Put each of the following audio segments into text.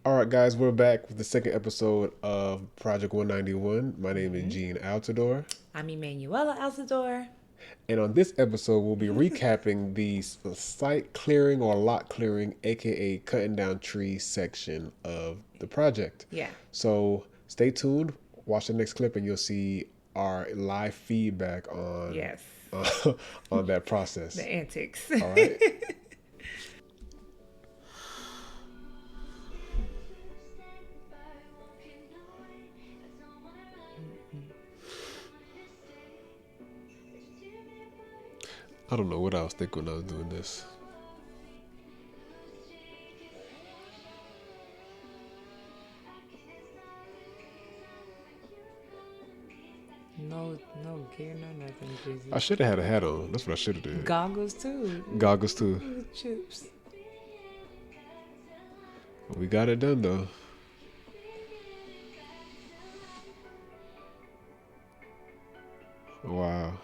All right, guys, we're back with the second episode of Project 191. My name is Mm-hmm. Gene Altador. I'm Emanuela Alcador. And on this episode, we'll be recapping the site clearing or lot clearing, aka cutting down trees section of the project. Yeah. So stay tuned, watch the next clip, and you'll see our live feedback on Yes. on that The process. antics. All right. I don't know what I was thinking when I was doing this. No gear, no nothing, I Drizzy. should have had a hat on. That's what I should have did. Goggles too. Goggles too. Chips. We got it done though. Wow.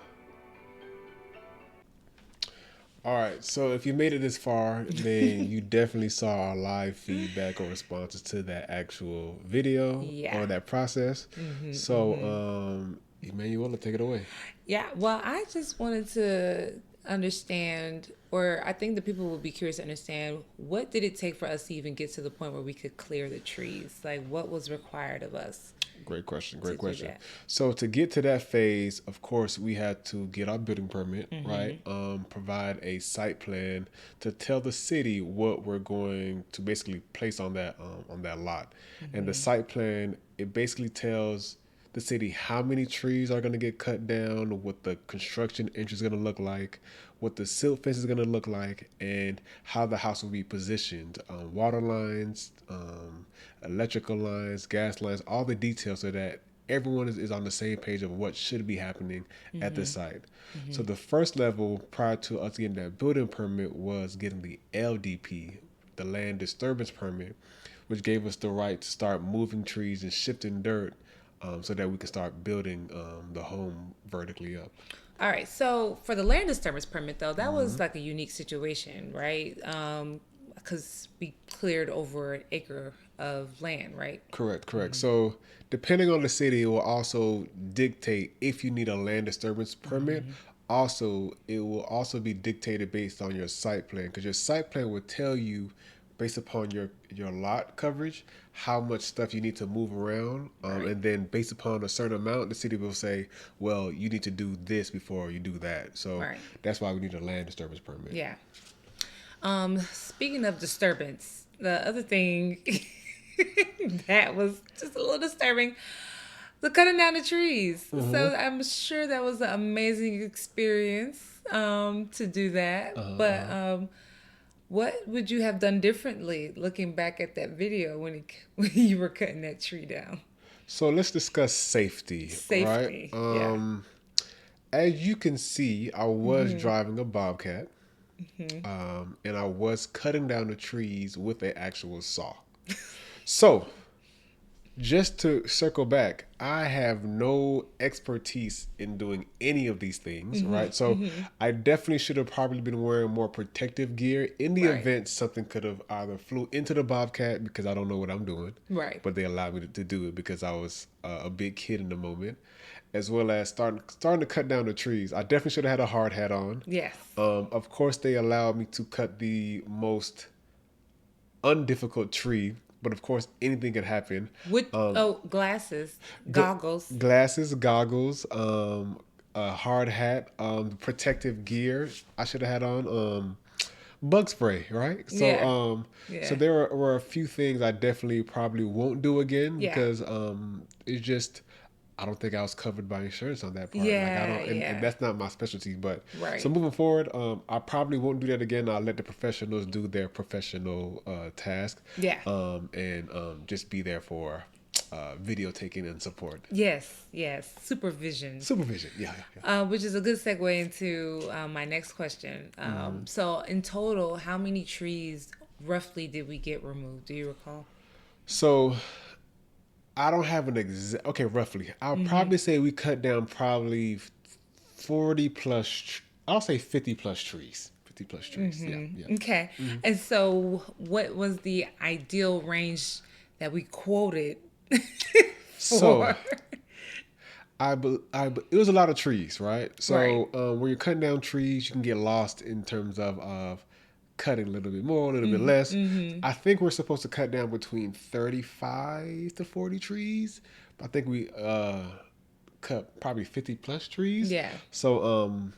All right. So if you made it this far, then you definitely saw our live feedback or responses to that actual video Yeah. or that process. So, Emmanuel, take it away. Yeah. Well, I just wanted to understand, or I think the people would be curious to understand, what did it take for us to even get to the point where we could clear the trees? Like, what was required of us Great question. to Great do question. that? So to get to that phase, of course, we had to get our building permit, right? Provide a site plan to tell the city what we're going to basically place on that lot, and the site plan, it basically tells the city how many trees are going to get cut down, what the construction entrance is going to look like, what the silt fence is going to look like, and how the house will be positioned. Water lines, electrical lines, gas lines, all the details so that everyone is on the same page of what should be happening at the site. So the first level prior to us getting that building permit was getting the LDP, the land disturbance permit, which gave us the right to start moving trees and shifting dirt so that we could start building the home vertically up. All right. So for the land disturbance permit, though, that was like a unique situation, right? Because we cleared over an acre of land, right? Correct, correct. So depending on the city, it will also dictate if you need a land disturbance permit. Also, it will also be dictated based on your site plan because your site plan will tell you based upon your lot coverage how much stuff you need to move around, Right. and then based upon a certain amount, the city will say, well, you need to do this before you do that. So Right. that's why we need a land disturbance permit. Yeah. Speaking of disturbance, the other thing that was just a little disturbing, the cutting down the trees. So I'm sure that was an amazing experience to do that. But what would you have done differently looking back at that video when you were cutting that tree down? So let's discuss safety, right? Safety. Yeah. As you can see, I was driving a Bobcat, and I was cutting down the trees with an actual saw. So, just to circle back, I have no expertise in doing any of these things, right? So, I definitely should have probably been wearing more protective gear in the Right. event something could have either flew into the Bobcat because I don't know what I'm doing, Right. but they allowed me to do it because I was a big kid in the moment, as well as starting to cut down the trees. I definitely should have had a hard hat on. Yes. Of course, they allowed me to cut the most undifficult tree, but of course, anything could happen. With glasses, goggles. Glasses, goggles, a hard hat, protective gear. I should have had on bug spray, right? So, Yeah. so Yeah. there were a few things I definitely probably won't do again Yeah. because it's just I don't think I was covered by insurance on that part. Like I Yeah, don't, and yeah. that's not my specialty. But Right. so moving forward, I probably won't do that again. I'll let the professionals do their professional task. Yeah. And just be there for video taking and support. Yes, yes. Supervision. Supervision. Yeah, yeah. Which is a good segue into my next question. So, in total, how many trees roughly did we get removed? Do you recall? So I don't have an exact. Okay, roughly. I'll probably say we cut down probably 40 plus. I'll say 50 plus trees. 50 plus trees. Yeah, yeah. Okay. And so, what was the ideal range that we quoted So for. it was a lot of trees, right? Right. So when you're cutting down trees, you can get lost in terms of cutting a little bit more, a little bit less. I think we're supposed to cut down between 35 to 40 trees. I think we cut probably 50 plus trees. Yeah. So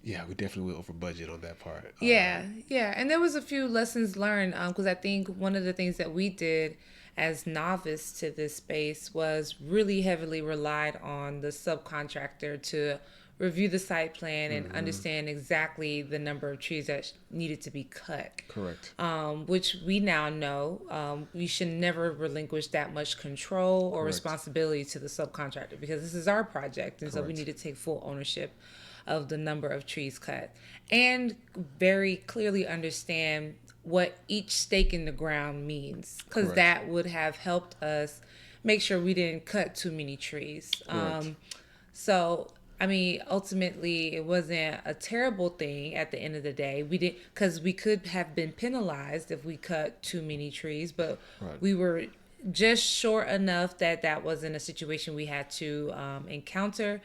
yeah, we definitely went over budget on that part. Yeah, yeah, and there was a few lessons learned because I think one of the things that we did as novice to this space was really heavily relied on the subcontractor to review the site plan and understand exactly the number of trees that needed to be cut. Correct. Which we now know we should never relinquish that much control or Correct. responsibility to the subcontractor because this is our project, and so we Correct. need to take full ownership of the number of trees cut and very clearly understand what each stake in the ground means because Correct. that would have helped us make sure we didn't cut too many trees. Correct. So, I mean, ultimately, it wasn't a terrible thing at the end of the day. We didn't, because we could have been penalized if we cut too many trees, but Right. we were just short enough that that wasn't a situation we had to encounter.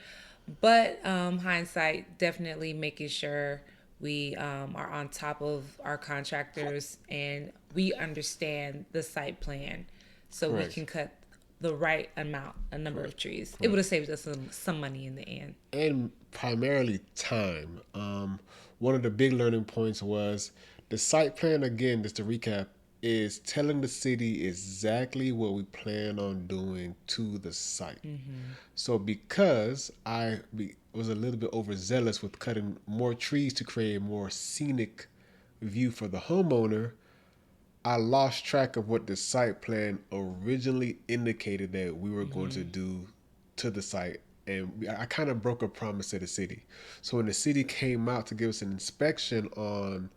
But hindsight, definitely making sure we are on top of our contractors and we understand the site plan so we Correct. can cut the right amount, a number of trees. It Correct. would have saved us some money in the end. And primarily time. One of the big learning points was the site plan, again, just to recap, is telling the city exactly what we plan on doing to the site. So because was a little bit overzealous with cutting more trees to create a more scenic view for the homeowner, I lost track of what the site plan originally indicated that we were going to do to the site. And I kind of broke a promise to the city. So when the city came out to give us an inspection on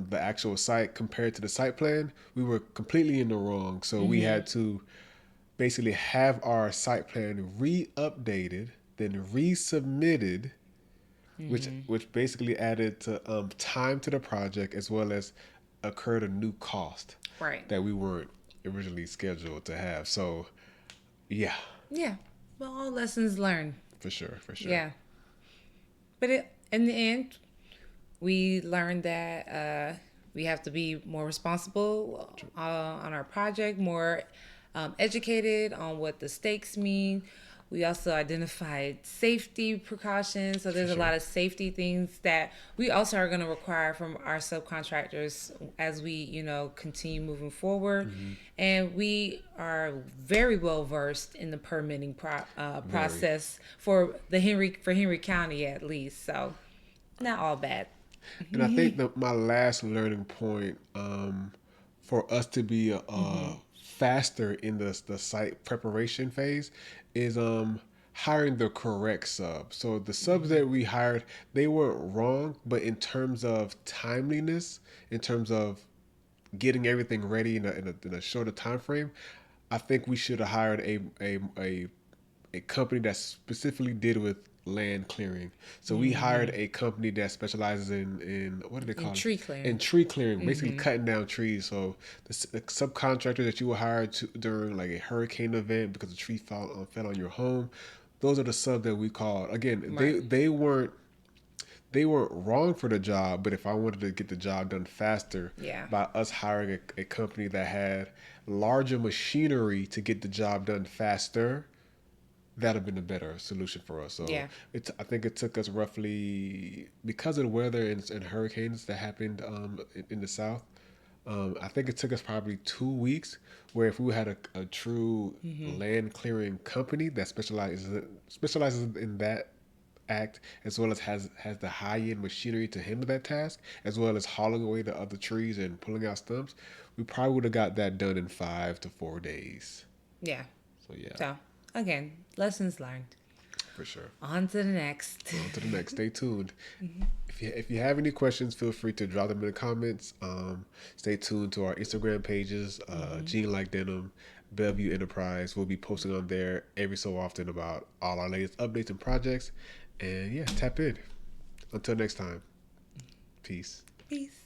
the actual site compared to the site plan, we were completely in the wrong. So we had to basically have our site plan re-updated, then resubmitted, which basically added to time to the project as well as occurred a new cost Right. that we weren't originally scheduled to have. So yeah, Yeah. Well, all lessons learned. for sure, for sure. Yeah. But in the end, we learned that we have to be more responsible on our project, more educated on what the stakes mean. We also identified safety precautions. So there's a sure. lot of safety things that we also are going to require from our subcontractors as we, continue moving forward. And we are very well versed in the permitting process for Henry County at least. So not all bad. And I think that my last learning point for us to be faster in the site preparation phase is hiring the correct sub. So the subs that we hired, they weren't wrong, but in terms of timeliness, in terms of getting everything ready in a shorter time frame, I think we should have hired a company that specifically did with land clearing. So we hired a company that specializes in what do they call In it? tree clearing. In tree clearing, basically cutting down trees. So the subcontractor that you will hire during like a hurricane event because the tree fell on your home, those are the sub that we called. Again, Right. they weren't wrong for the job, but if I wanted to get the job done faster Yeah. by us hiring a company that had larger machinery to get the job done faster, that'd have been a better solution for us. So Yeah. I think it took us roughly, because of the weather and hurricanes that happened in the South, I think it took us probably 2 weeks. Where if we had a true land clearing company that specializes in that act, as well as has the high end machinery to handle that task, as well as hauling away the other trees and pulling out stumps, we probably would have got that done in 5 to 4 days. Yeah. So yeah, So again, lessons learned. for sure. On to the next. On to the next. Stay tuned. If you have any questions, feel free to drop them in the comments. Stay tuned to our Instagram pages, Gene Like Denim, Bellevue Enterprise. We'll be posting on there every so often about all our latest updates and projects. And yeah, tap in. Until next time. Peace. Peace.